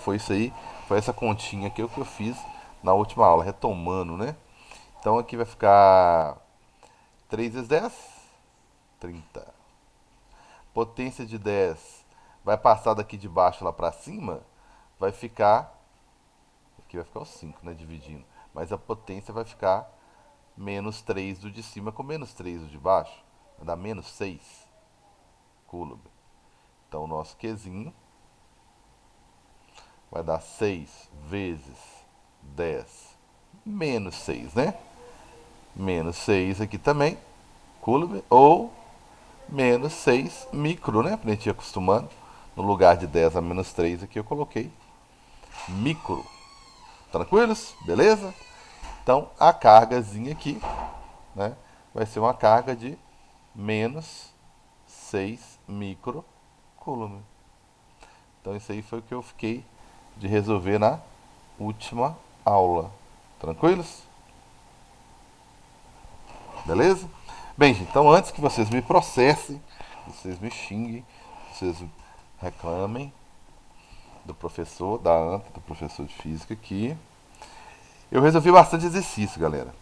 foi isso aí, foi essa continha aqui que eu fiz na última aula, retomando, né? Então aqui vai ficar 3 vezes 10, 30. Potência de 10 vai passar daqui de baixo lá pra cima, vai ficar, aqui vai ficar o 5, né, dividindo. Mas a potência vai ficar menos 3 do de cima com menos 3 do de baixo. Vai dar menos 6 coulomb. Então o nosso Qzinho vai dar 6 vezes 10 menos 6, né? Menos 6 aqui também, coulomb, ou menos 6 micro, né? Pra gente ir acostumando. No lugar de 10 a menos 3 aqui eu coloquei micro. Tranquilos? Beleza? Então a cargazinha aqui, né, vai ser uma carga de menos 6 micro coulomb. Então isso aí foi o que eu fiquei de resolver na última aula. Tranquilos? Beleza? Bem, gente, então antes que vocês me processem, vocês me xinguem, vocês reclamem do professor, da ANTA, do professor de física aqui, eu resolvi bastante exercício, galera.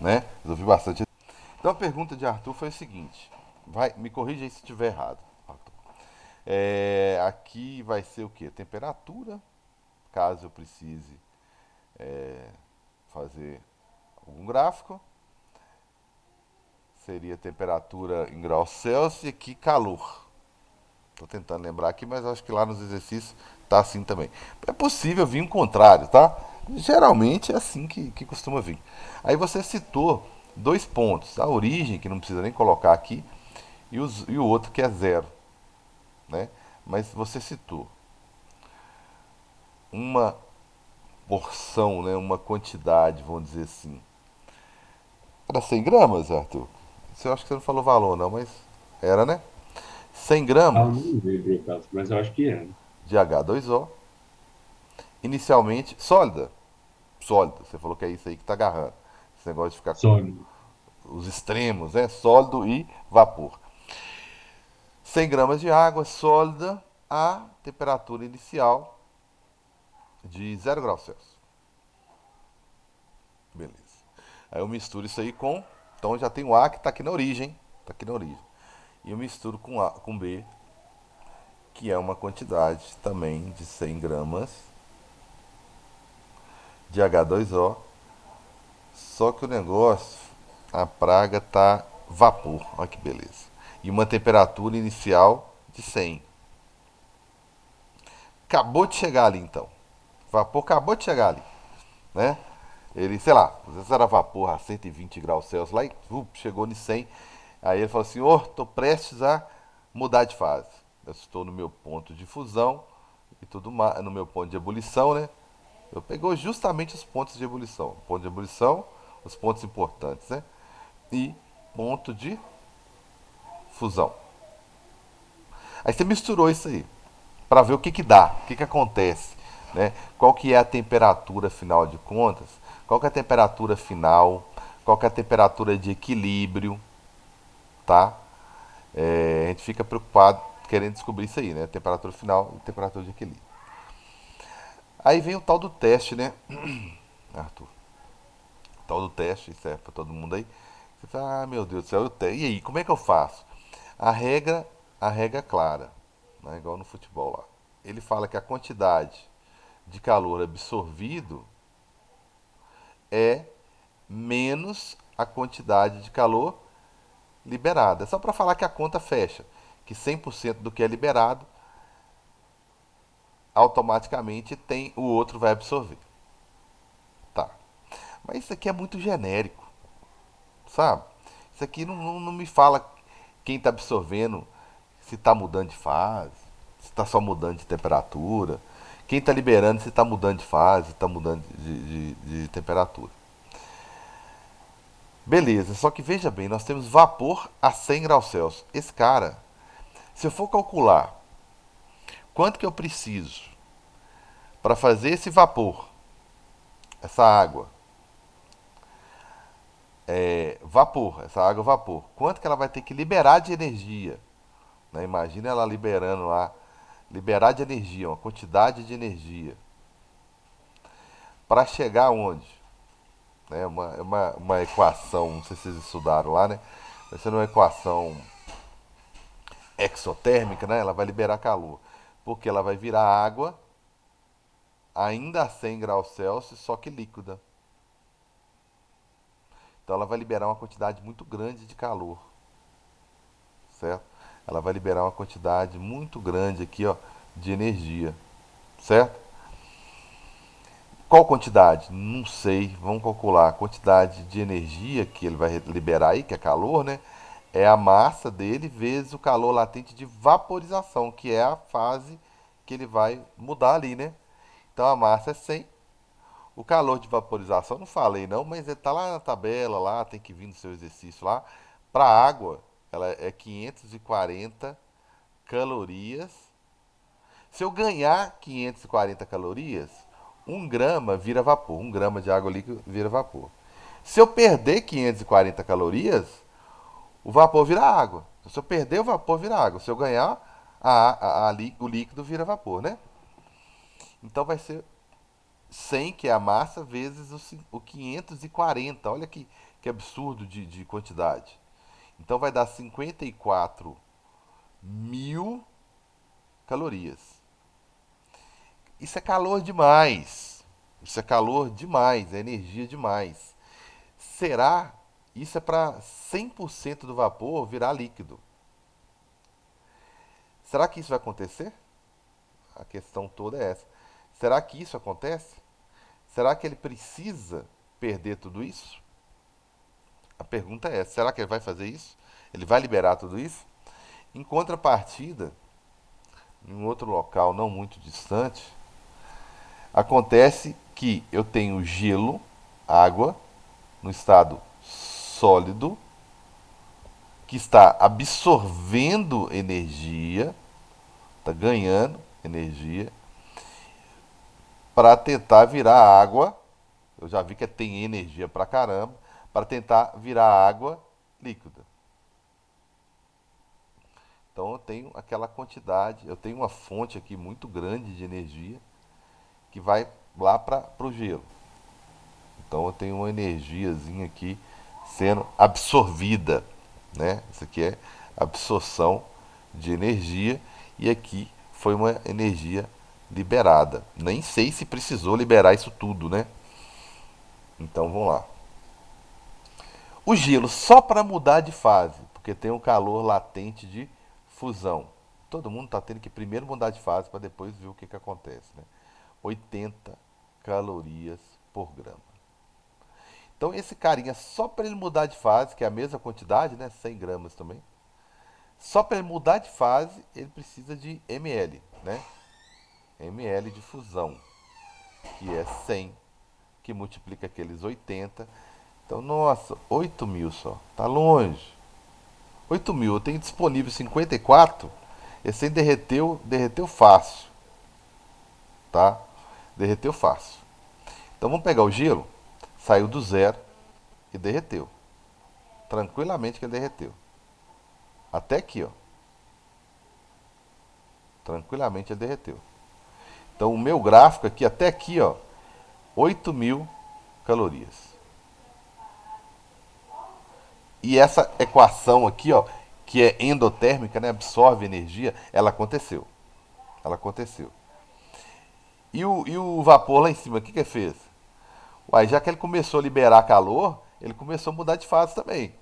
Né? Resolvi bastante. Então a pergunta de Arthur foi o seguinte: vai, me corrija aí se estiver errado, Arthur. Aqui vai ser o que? Temperatura, caso eu precise fazer algum gráfico. Seria temperatura em graus Celsius e aqui calor. Estou tentando lembrar aqui, mas acho que lá nos exercícios tá assim também. É possível vir um contrário, tá? Geralmente é assim que costuma vir. Aí você citou dois pontos: a origem, que não precisa nem colocar aqui, e o outro que é zero, né? Mas você citou uma porção, né? Uma quantidade, vamos dizer assim. Era 100 gramas, Arthur? Isso eu acho que você não falou valor, não, mas era, né? 100 Ah, gramas não lembro o caso, mas eu acho que é. de H2O, inicialmente sólida. Sólida, você falou que é isso aí que está agarrando. Esse negócio de ficar com Sólido. os extremos, né? Sólido e vapor. 100 gramas de água sólida a temperatura inicial de 0 graus Celsius. Beleza. Aí eu misturo isso aí com. Então já tem o A que está aqui na origem. Está aqui na origem. E eu misturo com B, que é uma quantidade também de 100 gramas de H2O. Só que o negócio, a praga tá vapor. Olha que beleza. E uma temperatura inicial de 100. Acabou de chegar ali então. Vapor acabou de chegar ali, né? Ele, sei lá, às vezes era vapor a 120 graus Celsius lá e chegou em 100. Aí ele falou assim: Ô, tô prestes a mudar de fase. Eu estou no meu ponto de fusão e tudo mais, no meu ponto de ebulição, né? Eu pegou justamente os pontos de ebulição. Ponto de ebulição, os pontos importantes, né? E ponto de fusão. Aí você misturou isso aí para ver o que dá, o que acontece, né? Qual que é a temperatura final de contas? Qual que é a temperatura final? Qual que é a temperatura de equilíbrio, tá? A gente fica preocupado querendo descobrir isso aí, né? Temperatura final e temperatura de equilíbrio. Aí vem o tal do teste, né, Arthur? O tal do teste, isso é para todo mundo aí. Você fala, ah, meu Deus do céu, e aí, como é que eu faço? A regra, a regra é clara, né? Igual no futebol lá. Ele fala que a quantidade de calor absorvido é menos a quantidade de calor liberada. É só para falar que a conta fecha, que 100% do que é liberado automaticamente tem o outro vai absorver. Tá. Mas isso aqui é muito genérico, sabe? Isso aqui não me fala quem está absorvendo, se está mudando de fase, se está só mudando de temperatura. Quem está liberando se está mudando de fase, está mudando de temperatura. Beleza, só que veja bem, nós temos vapor a 100 graus Celsius. Esse cara, se eu for calcular quanto que eu preciso para fazer esse vapor, essa água, vapor, essa água vapor, quanto que ela vai ter que liberar de energia, né? Imagina ela liberando lá liberar de energia, uma quantidade de energia, para chegar onde? Uma equação, não sei se vocês estudaram lá, né? Vai ser uma equação exotérmica, né? Ela vai liberar calor, porque ela vai virar água, ainda a 100 graus Celsius, só que líquida. Então ela vai liberar uma quantidade muito grande de calor, certo? Ela vai liberar uma quantidade muito grande aqui, ó, de energia, certo? Qual quantidade? Não sei. Vamos calcular a quantidade de energia que ele vai liberar aí, que é calor, né? É a massa dele vezes o calor latente de vaporização, que é a fase que ele vai mudar ali, né? Então a massa é 100. O calor de vaporização, não falei não, mas ele tá lá na tabela, lá tem que vir no seu exercício lá. Para água, ela é 540 calorias. Se eu ganhar 540 calorias, 1 grama vira vapor. 1 grama de água líquida vira vapor. Se eu perder 540 calorias, o vapor vira água. Se eu perder, o vapor vira água. Se eu ganhar, o líquido vira vapor, né? Então vai ser 100, que é a massa, vezes o 540. Olha que absurdo de quantidade. Então vai dar 54 mil calorias. Isso é calor demais. Isso é calor demais, é energia demais. Será? Isso é para 100% do vapor virar líquido. Será que isso vai acontecer? A questão toda é essa. Será que isso acontece? Será que ele precisa perder tudo isso? A pergunta é essa. Será que ele vai fazer isso? Ele vai liberar tudo isso? Em contrapartida, em um outro local não muito distante, acontece que eu tenho gelo, água, no estado sólido, que está absorvendo energia, está ganhando energia, para tentar virar água. Eu já vi que tem energia pra caramba, para tentar virar água líquida. Então eu tenho aquela quantidade, eu tenho uma fonte aqui muito grande de energia que vai lá para o gelo. Então eu tenho uma energiazinha aqui sendo absorvida, né? Isso aqui é absorção de energia e aqui foi uma energia liberada. Nem sei se precisou liberar isso tudo, né? Então vamos lá. O gelo só para mudar de fase, porque tem um calor latente de fusão. Todo mundo está tendo que primeiro mudar de fase para depois ver o que acontece, né? 80 calorias por grama. Então esse carinha, só para ele mudar de fase, que é a mesma quantidade, né? 100 gramas também. Só para ele mudar de fase, ele precisa de ml, né? ml de fusão, que é 100, que multiplica aqueles 80. Então, nossa, 8 mil só. Tá longe. 8 mil, eu tenho disponível 54. Esse aí derreteu fácil, tá? Derreteu fácil. Então vamos pegar o gelo, saiu do zero e derreteu. Tranquilamente que ele derreteu. Até aqui, ó. Tranquilamente ele derreteu. Então o meu gráfico aqui, até aqui, ó, 8 mil calorias. E essa equação aqui, ó, que é endotérmica, né, absorve energia, ela aconteceu. Ela aconteceu. E o vapor lá em cima, o que que fez? Uai, já que ele começou a liberar calor, ele começou a mudar de fase também.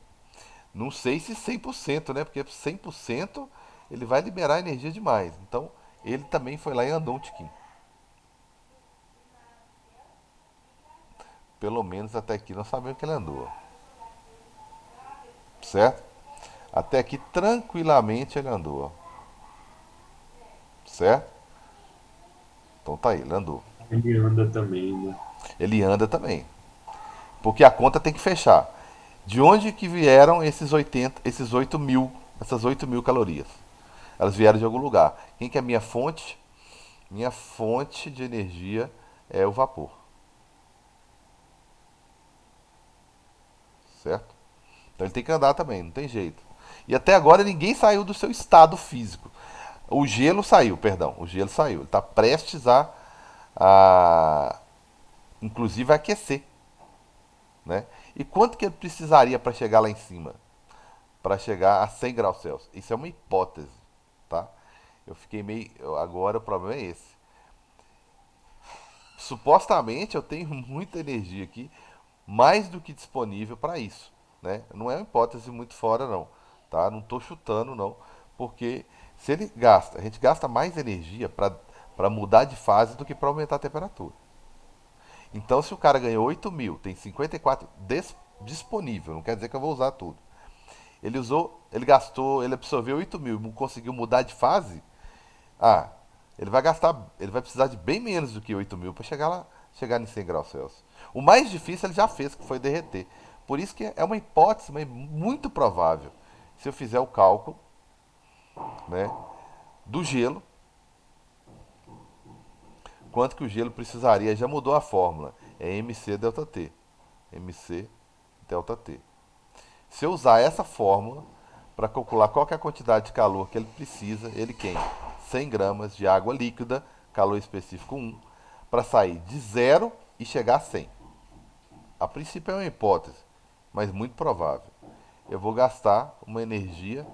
Não sei se 100%, né? Porque 100% ele vai liberar energia demais. Então, ele também foi lá e andou um tiquinho. Pelo menos até aqui nós sabemos que ele andou. Certo? Até aqui tranquilamente ele andou. Certo? Então tá aí, ele andou. Ele anda também, né? Ele anda também. Porque a conta tem que fechar. De onde que vieram esses 80, esses 8 mil, essas 8 mil calorias? Elas vieram de algum lugar. Quem que é a minha fonte? Minha fonte de energia é o vapor. Certo? Então ele tem que andar também, não tem jeito. E até agora ninguém saiu do seu estado físico. O gelo saiu, perdão. O gelo saiu. Ele está prestes a inclusive, a aquecer, né? E quanto que ele precisaria para chegar lá em cima? Para chegar a 100 graus Celsius? Isso é uma hipótese, tá? Eu fiquei meio. Agora o problema é esse. Supostamente eu tenho muita energia aqui, mais do que disponível para isso, né? Não é uma hipótese muito fora não, tá? Não estou chutando não, porque se ele gasta, a gente gasta mais energia para mudar de fase do que para aumentar a temperatura. Então, se o cara ganhou 8 mil, tem 54 disponível, não quer dizer que eu vou usar tudo. Ele usou, ele gastou, ele absorveu 8 mil, conseguiu mudar de fase. Ah, ele vai gastar, ele vai precisar de bem menos do que 8 mil para chegar lá, chegar em 100 graus Celsius. O mais difícil ele já fez, que foi derreter. Por isso que é uma hipótese, mas muito provável. Se eu fizer o cálculo, né, do gelo, quanto que o gelo precisaria, já mudou a fórmula. É MC delta T. MC delta T. Se eu usar essa fórmula para calcular qual é a quantidade de calor que ele precisa, ele queima 100 gramas de água líquida, calor específico 1, para sair de zero e chegar a 100. A princípio é uma hipótese, mas muito provável. Eu vou gastar uma energia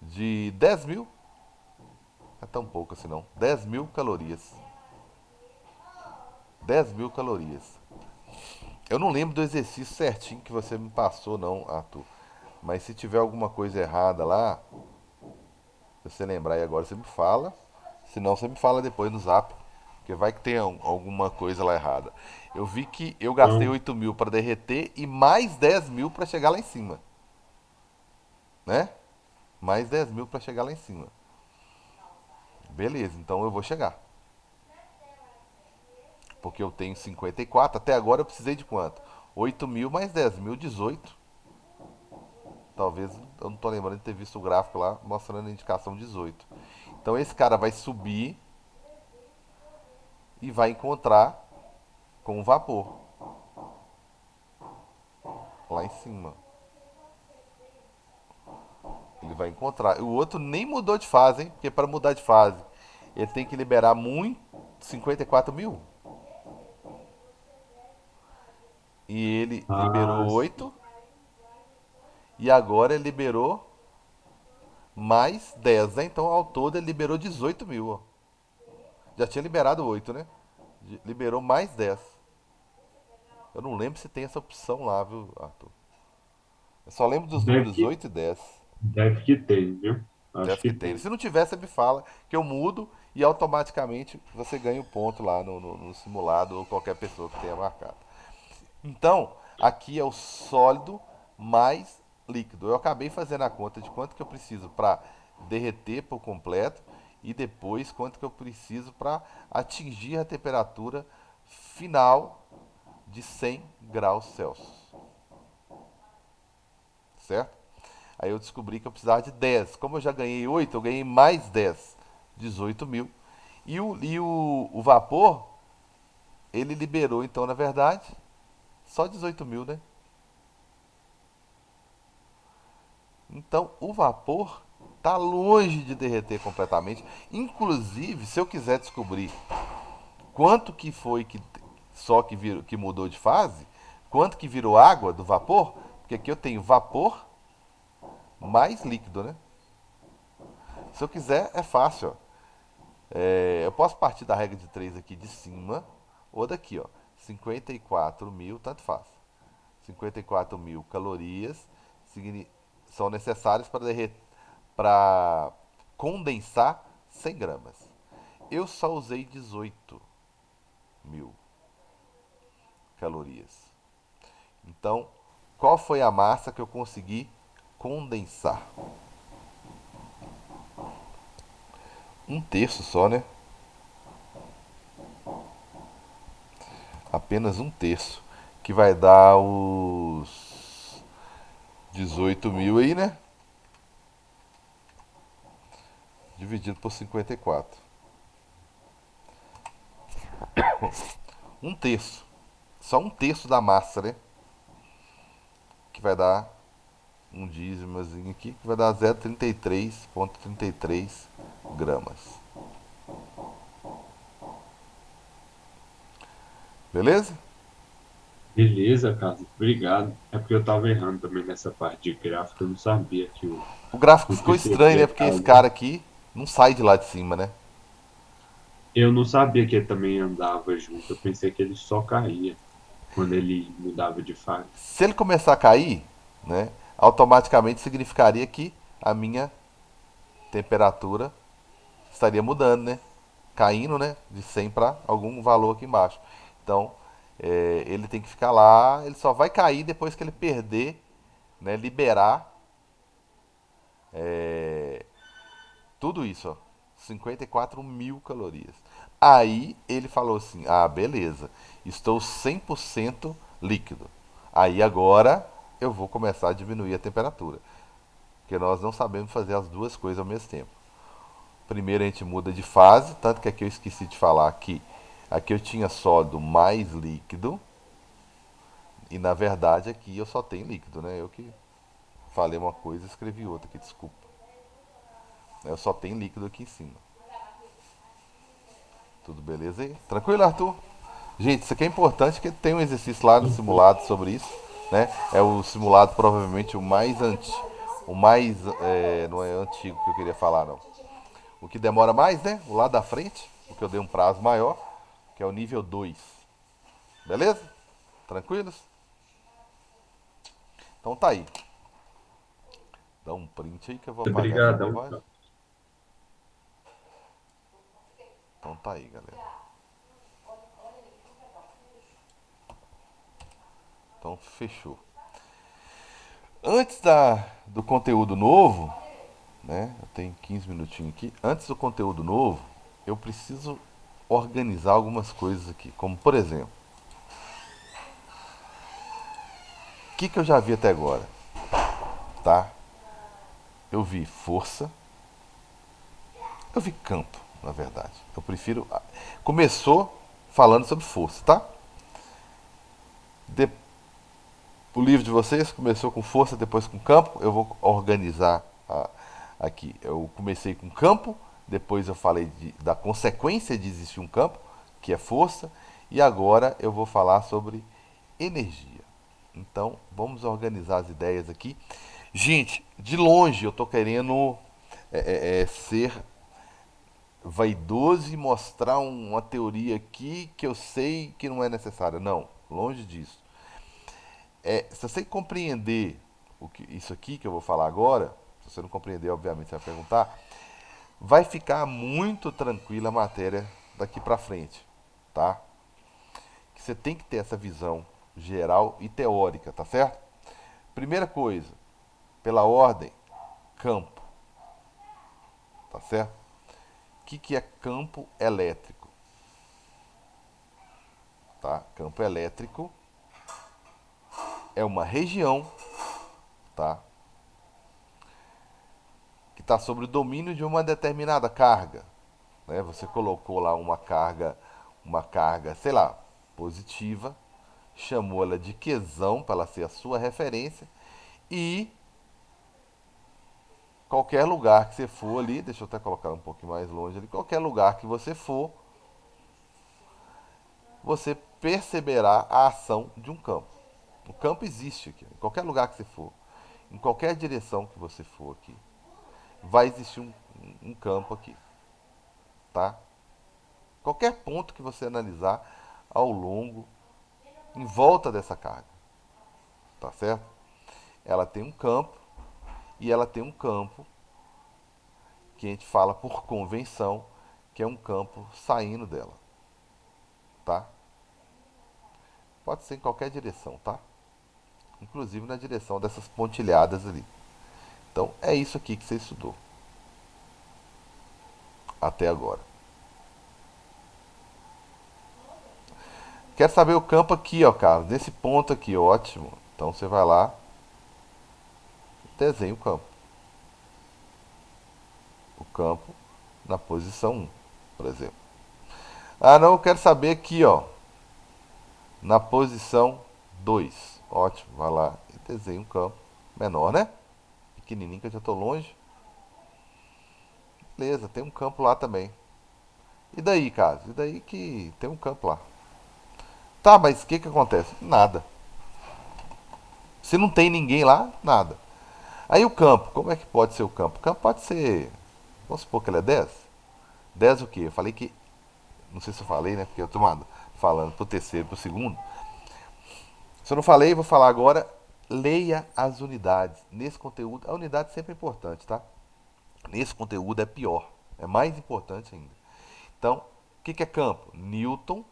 de 10 mil, é tão pouco assim não, 10 mil calorias. 10 mil calorias. Eu não lembro do exercício certinho que você me passou, não, Arthur. Mas se tiver alguma coisa errada lá, se você lembrar aí agora, você me fala. Se não, você me fala depois no zap. Porque vai que tem alguma coisa lá errada. Eu vi que eu gastei Então, 8 mil para derreter e mais 10 mil para chegar lá em cima. Né? Mais 10 mil para chegar lá em cima. Beleza, então eu vou chegar. Porque eu tenho 54. Até agora eu precisei de quanto? 8 mil mais 10 mil, 18. Talvez, eu não tô lembrando de ter visto o gráfico lá mostrando a indicação 18. Então esse cara vai subir e vai encontrar com o vapor lá em cima. Ele vai encontrar. O outro nem mudou de fase, hein? Porque para mudar de fase ele tem que liberar muito 54 mil. E ele liberou ah, 8 e agora ele liberou mais 10, né? Então ao todo ele liberou 18 mil. Ó. Já tinha liberado 8, né? Liberou mais 10. Eu não lembro se tem essa opção lá, viu, Arthur? Eu só lembro dos deve números que, 8 e 10. deve que tem, viu? Acho Deve que que tem. tem. Se não tiver, você me fala que eu mudo e automaticamente você ganha o ponto lá no simulado ou qualquer pessoa que tenha marcado. Então, aqui é o sólido mais líquido. Eu acabei fazendo a conta de quanto que eu preciso para derreter por completo e depois quanto que eu preciso para atingir a temperatura final de 100 graus Celsius. Certo? Aí eu descobri que eu precisava de 10. Como eu já ganhei 8, eu ganhei mais 10. 18 mil. E o vapor, ele liberou, então, na verdade, só 18 mil, né? Então, o vapor tá longe de derreter completamente. Inclusive, se eu quiser descobrir quanto que foi que só que mudou de fase, quanto que virou água do vapor, porque aqui eu tenho vapor mais líquido, né? Se eu quiser, é fácil, ó. Eu posso partir da regra de 3 aqui de cima ou daqui, ó. 54 mil, tanto faz. 54 mil calorias são necessárias para condensar 100 gramas. Eu só usei 18 mil calorias. Então, qual foi a massa que eu consegui condensar? Um terço só, né? Apenas um terço. Que vai dar os 18 mil aí, né? Dividido por 54. Um terço. Só um terço da massa, né? Que vai dar um dízimozinho aqui, que vai dar 0,33,33 gramas. Beleza? Beleza, Carlos. Obrigado. É porque eu tava errando também nessa parte de gráfico. Eu não sabia que O gráfico o ficou estranho, TCP né? Porque esse tava. cara aqui não sai de lá de cima, né? Eu não sabia que ele também andava junto. Eu pensei que ele só caía quando ele mudava de fase. Se ele começar a cair, né? Automaticamente significaria que a minha temperatura estaria mudando, né? Caindo, né? De 100 para algum valor aqui embaixo. Então, ele tem que ficar lá. Ele só vai cair depois que ele perder, né? Liberar tudo isso, ó. 54 mil calorias. Aí ele falou assim: ah, beleza, estou 100% líquido. Aí agora eu vou começar a diminuir a temperatura. Porque nós não sabemos fazer as duas coisas ao mesmo tempo. Primeiro a gente muda de fase, tanto que aqui eu esqueci de falar que aqui eu tinha sólido mais líquido. E na verdade aqui eu só tenho líquido, né? Eu que falei uma coisa e escrevi outra aqui, desculpa. Eu só tenho líquido aqui em cima. Tudo beleza aí? Tranquilo, Arthur? Gente, isso aqui é importante porque tem um exercício lá no simulado sobre isso, né? É o simulado provavelmente o mais antigo, não é antigo que eu queria falar não. O que demora mais, né? O lá da frente, porque eu dei um prazo maior, que é o nível 2. Beleza? Tranquilos? Então tá aí. Dá um print aí que eu vou apagar essa Obrigadão, bobagem. cara. Então tá aí, galera. Então fechou. Antes do conteúdo novo, né? Eu tenho 15 minutinhos aqui. Antes do conteúdo novo, eu preciso organizar algumas coisas aqui. Como por exemplo, o que eu já vi até agora, tá? Eu vi força, eu vi campo, na verdade. Eu prefiro. Começou falando sobre força, tá? De- O livro de vocês começou com força, depois com campo. Eu vou organizar aqui. Eu comecei com campo, depois eu falei da consequência de existir um campo, que é força, e agora eu vou falar sobre energia. Então, vamos organizar as ideias aqui. Gente, de longe eu estou querendo ser vaidoso e mostrar uma teoria aqui que eu sei que não é necessária. Não, longe disso. Se você compreender isso aqui que eu vou falar agora, se você não compreender, obviamente você vai perguntar, vai ficar muito tranquila a matéria daqui para frente, tá? Que você tem que ter essa visão geral e teórica, tá certo? Primeira coisa, pela ordem, campo, tá certo? O que é campo elétrico? Tá? Campo elétrico é uma região, tá? Que está sob o domínio de uma determinada carga, né? Você colocou lá uma carga, sei lá, positiva, chamou ela de quesão para ela ser a sua referência e qualquer lugar que você for ali, deixa eu até colocar um pouquinho mais longe ali, qualquer lugar que você for, você perceberá a ação de um campo. O campo existe aqui, em qualquer lugar que você for, em qualquer direção que você for aqui, vai existir um campo aqui, tá? Qualquer ponto que você analisar ao longo, em volta dessa carga, tá certo? Ela tem um campo e ela tem um campo que a gente fala por convenção, que é um campo saindo dela, tá? Pode ser em qualquer direção, tá? Inclusive na direção dessas pontilhadas ali. Então é isso aqui que você estudou até agora. Quer saber o campo aqui, ó, Carlos? Nesse ponto aqui, ótimo. Então você vai lá, desenha o campo. O campo na posição 1, por exemplo. Ah, não, eu quero saber aqui, ó, na posição 2. Ótimo, vai lá e desenha um campo menor, né? pequenininho que eu já estou longe. Beleza, tem um campo lá também. E daí, cara? E daí que tem um campo lá. Tá, mas o que que acontece? Nada. Se não tem ninguém lá, nada. Aí o campo, como é que pode ser o campo? O campo pode ser, vamos supor que ele é 10. 10 o quê? Eu falei que, não sei se eu falei, né? Porque eu tô falando pro terceiro, pro segundo. Se eu não falei, vou falar agora. Leia as unidades. Nesse conteúdo, a unidade sempre é importante, tá? Nesse conteúdo é pior. É mais importante ainda. Então, o que que é campo? Newton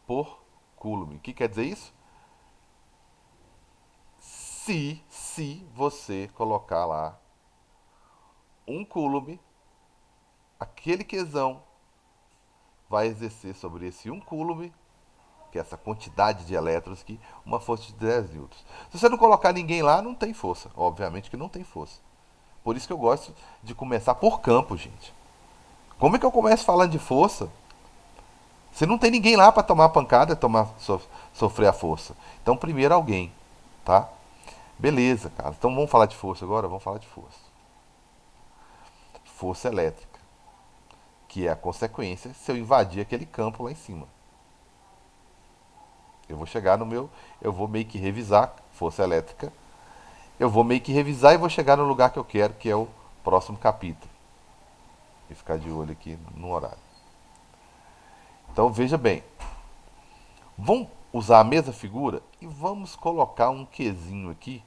por Coulomb. O que quer dizer isso? Se você colocar lá um Coulomb, aquele quesão vai exercer sobre esse um Coulomb, que é essa quantidade de elétrons aqui, uma força de 10 newtons. Se você não colocar ninguém lá, não tem força. Obviamente que não tem força. Por isso que eu gosto de começar por campo, gente. Como é que eu começo falando de força? Se não tem ninguém lá para tomar a pancada, sofrer a força. Então, primeiro alguém, tá? Beleza, cara. Então vamos falar de força agora? Vamos falar de força. Força elétrica, que é a consequência se eu invadir aquele campo lá em cima. Eu vou chegar no meu, eu vou meio que revisar força elétrica. Eu vou meio que revisar e vou chegar no lugar que eu quero, que é o próximo capítulo. E ficar de olho aqui no horário. Então veja bem, vamos usar a mesma figura e vamos colocar um Qzinho aqui.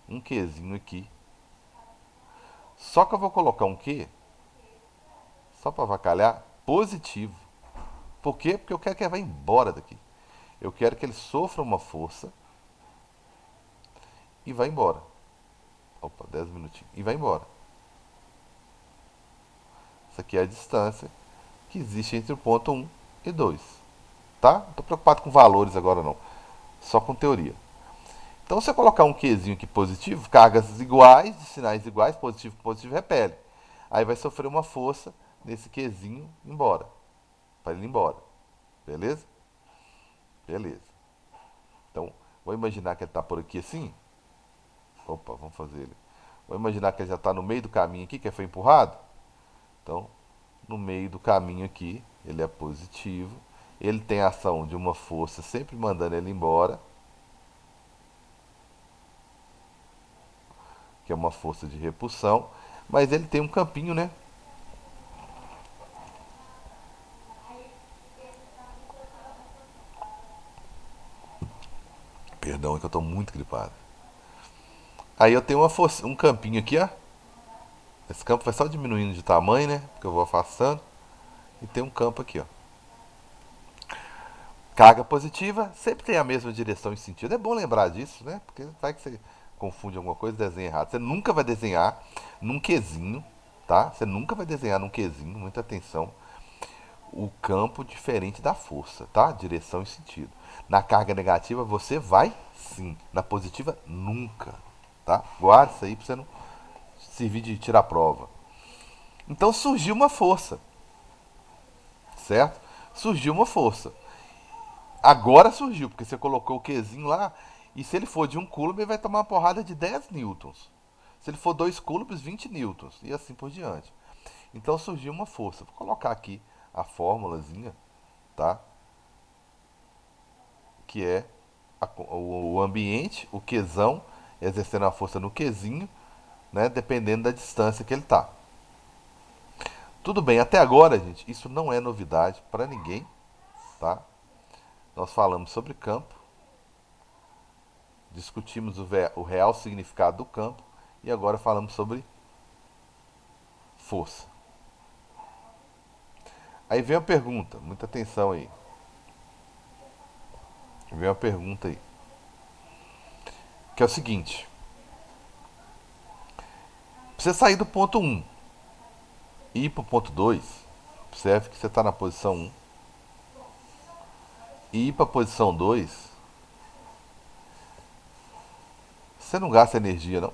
Um Qzinho aqui. Só que eu vou colocar um Q, só para avacalhar, positivo. Por quê? Porque eu quero que ele vá embora daqui. Eu quero que ele sofra uma força e vá embora. Opa, 10 minutinhos. E vai embora. Essa aqui é a distância que existe entre o ponto 1 e 2. Tá? Não estou preocupado com valores agora não. Só com teoria. Então, se eu colocar um Qzinho aqui positivo, cargas iguais, de sinais iguais, positivo com positivo, repele. Aí vai sofrer uma força nesse Qzinho embora. Para ele ir embora. Beleza? Beleza. Então, vou imaginar que ele está por aqui assim. Opa, vamos fazer ele. Vou imaginar que ele já está no meio do caminho aqui, que foi empurrado. Então, no meio do caminho aqui, ele é positivo. Ele tem a ação de uma força sempre mandando ele embora, que é uma força de repulsão. Mas ele tem um campinho, né? Perdão, é que eu estou muito gripado. Aí eu tenho um campinho aqui, ó. Esse campo vai só diminuindo de tamanho, né? Porque eu vou afastando. E tem um campo aqui, ó. Carga positiva sempre tem a mesma direção e sentido. É bom lembrar disso, né? Porque vai que você confunde alguma coisa e desenha errado. Você nunca vai desenhar num Qzinho, tá? Você nunca vai desenhar num Qzinho, muita atenção, o campo diferente da força, tá? Direção e sentido. Na carga negativa você vai sim, na positiva nunca, tá? Guarda isso aí pra você não servir de tirar prova. Então surgiu uma força, certo? Surgiu uma força. Agora surgiu, porque você colocou o Qzinho lá, e se ele for de 1 coulomb, ele vai tomar uma porrada de 10 newtons. Se ele for 2 coulombs, 20 newtons, e assim por diante. Então surgiu uma força. Vou colocar aqui a fórmulazinha, tá? Que é o ambiente, o Qzão, exercendo a força no Qzinho, né? Dependendo da distância que ele tá. Tudo bem, até agora, gente, isso não é novidade para ninguém, tá? Nós falamos sobre campo, discutimos o real significado do campo e agora falamos sobre força. Aí vem a pergunta, muita atenção aí. Vem uma pergunta aí, que é o seguinte: pra você sair do ponto 1 e ir pro ponto 2, observe que você está na posição 1 e ir para a posição 2, você não gasta energia, não.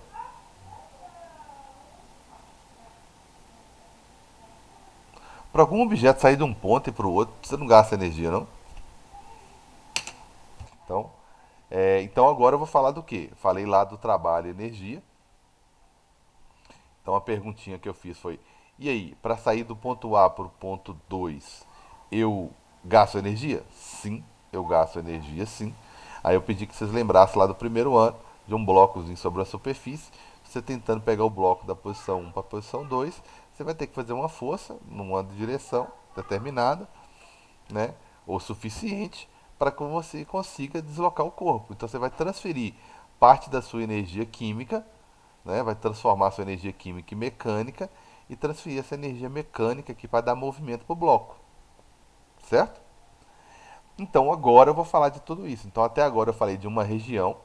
Para algum objeto sair de um ponto e para o outro, você não gasta energia, não. Então, então agora eu vou falar do que? Falei lá do trabalho e energia, Então a perguntinha que eu fiz foi: e aí, para sair do ponto A para o ponto 2, eu gasto energia? Sim, eu gasto energia, sim. Aí eu pedi que vocês lembrassem lá do primeiro ano, de um blocozinho sobre a superfície. Você tentando pegar o bloco da posição 1 para a posição 2, você vai ter que fazer uma força numa direção determinada, né? Ou suficiente para que você consiga deslocar o corpo. Então você vai transferir parte da sua energia química, né? Vai transformar a sua energia química em mecânica e transferir essa energia mecânica aqui para dar movimento para o bloco, certo? Então agora eu vou falar de tudo isso. Então até agora eu falei de uma região,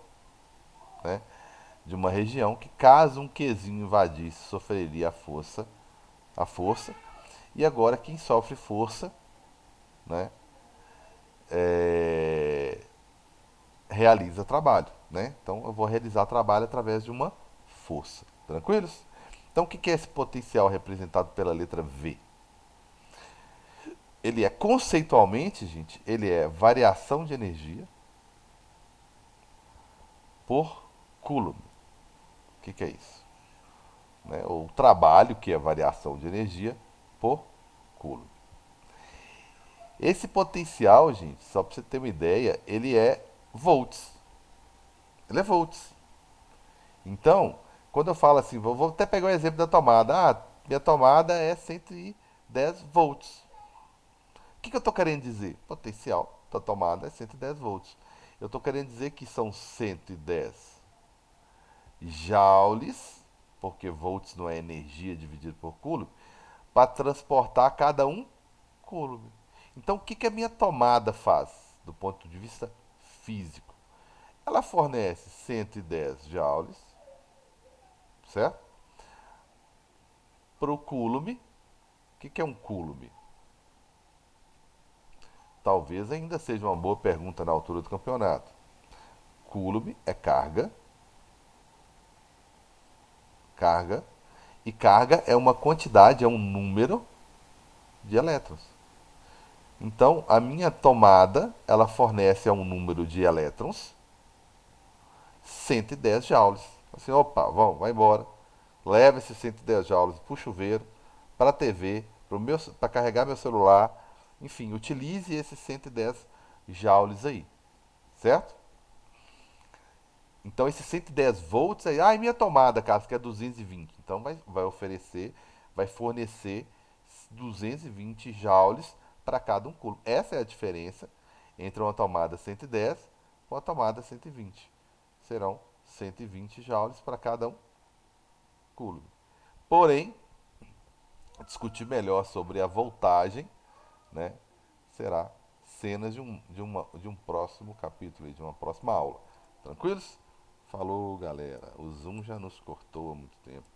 né? De uma região que caso um quezinho invadisse sofreria a força. E agora quem sofre força, né? É, realiza trabalho, né? Então eu vou realizar trabalho através de uma força. Tranquilos? Então o que é esse potencial representado pela letra V? Ele é conceitualmente, gente, ele é variação de energia por coulomb. O que é isso? Né? O trabalho, que é variação de energia por coulomb. Esse potencial, gente, só para você ter uma ideia, ele é volts. Ele é volts. Então, quando eu falo assim, vou até pegar o exemplo da tomada. Ah, minha tomada é 110 volts. O que eu estou querendo dizer? Potencial da tomada é 110 volts. Eu estou querendo dizer que são 110 joules, porque volts não é energia dividido por coulomb, para transportar cada um coulomb. Então, o que a minha tomada faz do ponto de vista físico? Ela fornece 110 joules, certo? Para o coulomb. O que é um coulomb? Talvez ainda seja uma boa pergunta na altura do campeonato. Coulomb é carga, carga, e carga é uma quantidade, é um número de elétrons. Então, a minha tomada, ela fornece a um número de elétrons 110 joules. Assim, opa, vamos, vai embora. Leva esses 110 joules para o chuveiro, para a TV, para carregar meu celular. Enfim, utilize esses 110 joules aí, certo? Então, esses 110 volts aí, minha tomada, Carlos, que é 220. Então, vai fornecer 220 joules para cada um coulomb. Essa é a diferença entre uma tomada 110 e uma tomada 120. Serão 120 joules para cada um coulomb. Porém, discutir melhor sobre a voltagem, né, será cenas de um próximo capítulo, de uma próxima aula. Tranquilos? Falou, galera. O Zoom já nos cortou há muito tempo.